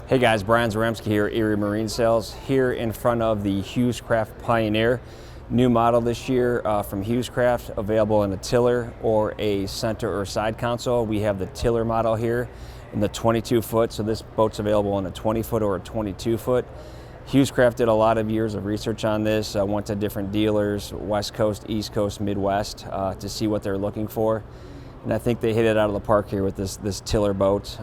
Hey guys, Brian Zaremski here, Erie Marine Sales, here in front of the Hewescraft Pioneer. New model this year from Hewescraft, available in a tiller or a center or side console. We have the tiller model here in the 22 foot, so this boat's available in a 20 foot or a 22 foot. Hewescraft did a lot of years of research on this, went to different dealers, West Coast, East Coast, Midwest, to see what they're looking for. And I think they hit it out of the park here with this tiller boat.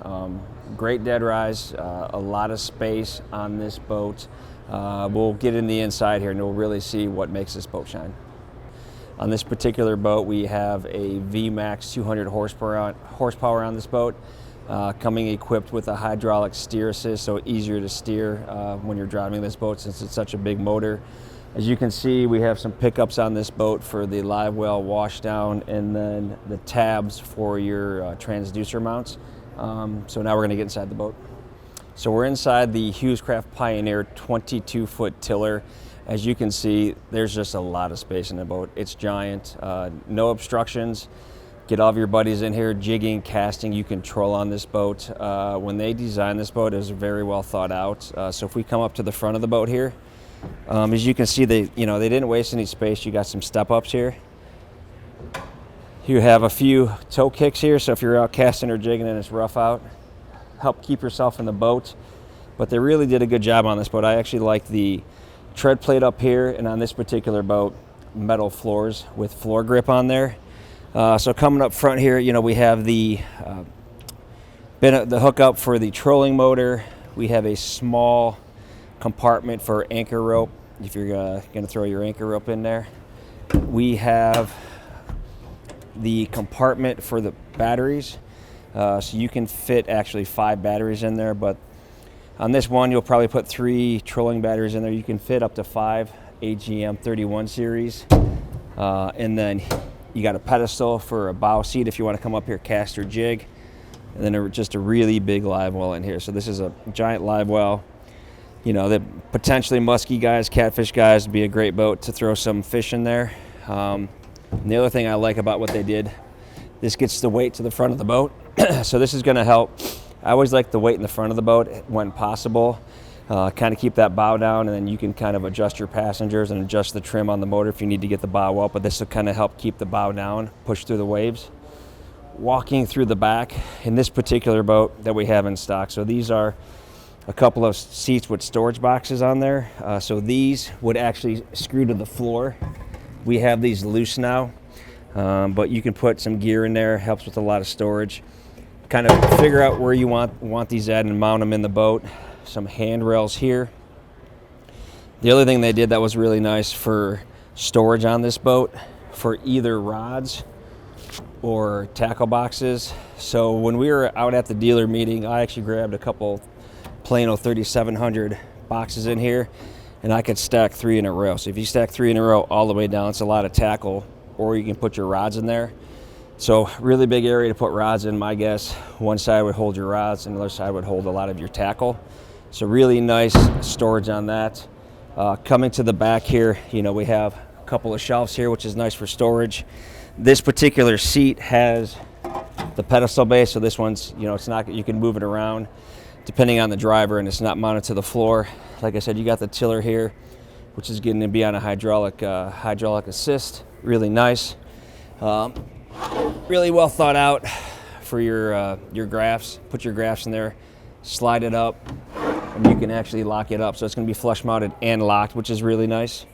Great dead rise, a lot of space on this boat. We'll get in the inside here and we'll really see what makes this boat shine. On this particular boat, we have a VMAX 200 horsepower on this boat, coming equipped with a hydraulic steer assist, so easier to steer when you're driving this boat since it's such a big motor. As you can see, we have some pickups on this boat for the live well washdown and then the tabs for your transducer mounts. So now we're going to get inside the boat. So we're inside the Hewescraft Pioneer 22 foot tiller. As you can see, there's just a lot of space in the boat. It's giant, no obstructions. Get all of your buddies in here, jigging, casting, you can troll on this boat. When they designed this boat, it was very well thought out. So if we come up to the front of the boat here, as you can see, they didn't waste any space. You got some step ups here. You have a few toe kicks here, so if you're out casting or jigging and it's rough out, help keep yourself in the boat. But they really did a good job on this boat. I actually like the tread plate up here, and on this particular boat, metal floors with floor grip on there. So coming up front here, we have the hookup for the trolling motor. We have a small compartment for anchor rope if you're going to throw your anchor rope in there. We have the compartment for the batteries, so you can fit actually 5 batteries in there, but on this one you'll probably put 3 trolling batteries in there. You can fit up to 5 AGM 31 series, and then you got a pedestal for a bow seat if you want to come up here, cast or jig, and then just a really big live well in here. So this is a giant live well. The potentially musky guys, catfish guys, would be a great boat to throw some fish in there. And the other thing I like about what they did, this gets the weight to the front of the boat. So this is going to help. I always like the weight in the front of the boat when possible. Kind of keep that bow down, and then you can kind of adjust your passengers and adjust the trim on the motor if you need to get the bow up. But this will kind of help keep the bow down, push through the waves. Walking through the back in this particular boat that we have in stock. So these are a couple of seats with storage boxes on there. So these would actually screw to the floor. We have these loose now, but you can put some gear in there. Helps with a lot of storage. Kind of figure out where you want these at and mount them in the boat. Some handrails here. The other thing they did that was really nice for storage on this boat, for either rods or tackle boxes. So when we were out at the dealer meeting, I actually grabbed a couple Plano 3700 boxes in here, and I could stack 3 in a row. So if you stack 3 in a row all the way down, it's a lot of tackle, or you can put your rods in there. So really big area to put rods in, my guess. One side would hold your rods and the other side would hold a lot of your tackle. So really nice storage on that. Coming to the back here, we have a couple of shelves here, which is nice for storage. This particular seat has the pedestal base, so this one's, it's not, you can move it around depending on the driver, and it's not mounted to the floor. Like I said, you got the tiller here, which is going to be on a hydraulic assist. Really nice. Really well thought out for your graphs. Put your graphs in there, slide it up, and you can actually lock it up. So it's going to be flush mounted and locked, which is really nice.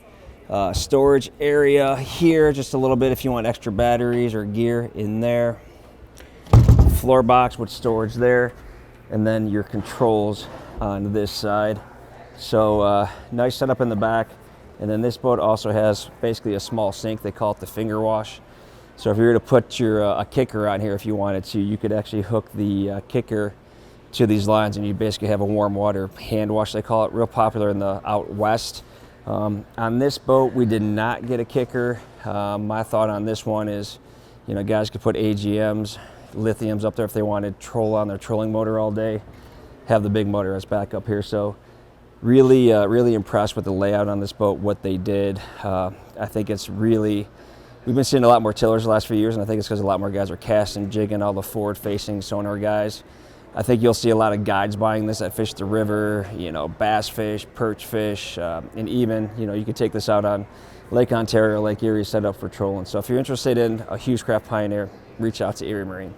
Storage area here, just a little bit if you want extra batteries or gear in there. Floor box with storage there. And then your controls on this side. So nice setup in the back. And then this boat also has basically a small sink. They call it the finger wash. So if you were to put your a kicker on here if you wanted to, you could actually hook the kicker to these lines, and you basically have a warm water hand wash, they call it. Real popular in the out west. On this boat, we did not get a kicker. My thought on this one is, guys could put AGMs, lithiums up there if they wanted troll on their trolling motor all day, have the big motor as backup here. So really impressed with the layout on this boat, what they did. I think it's really, we've been seeing a lot more tillers the last few years, and I think it's because a lot more guys are casting, jigging, all the forward facing sonar guys. I think you'll see a lot of guides buying this that fish the river, you know, bass fish, perch fish, and even, you know, you could take this out on Lake Ontario, Lake Erie, set up for trolling. So if you're interested in a Hewescraft Pioneer, reach out to Erie Marine.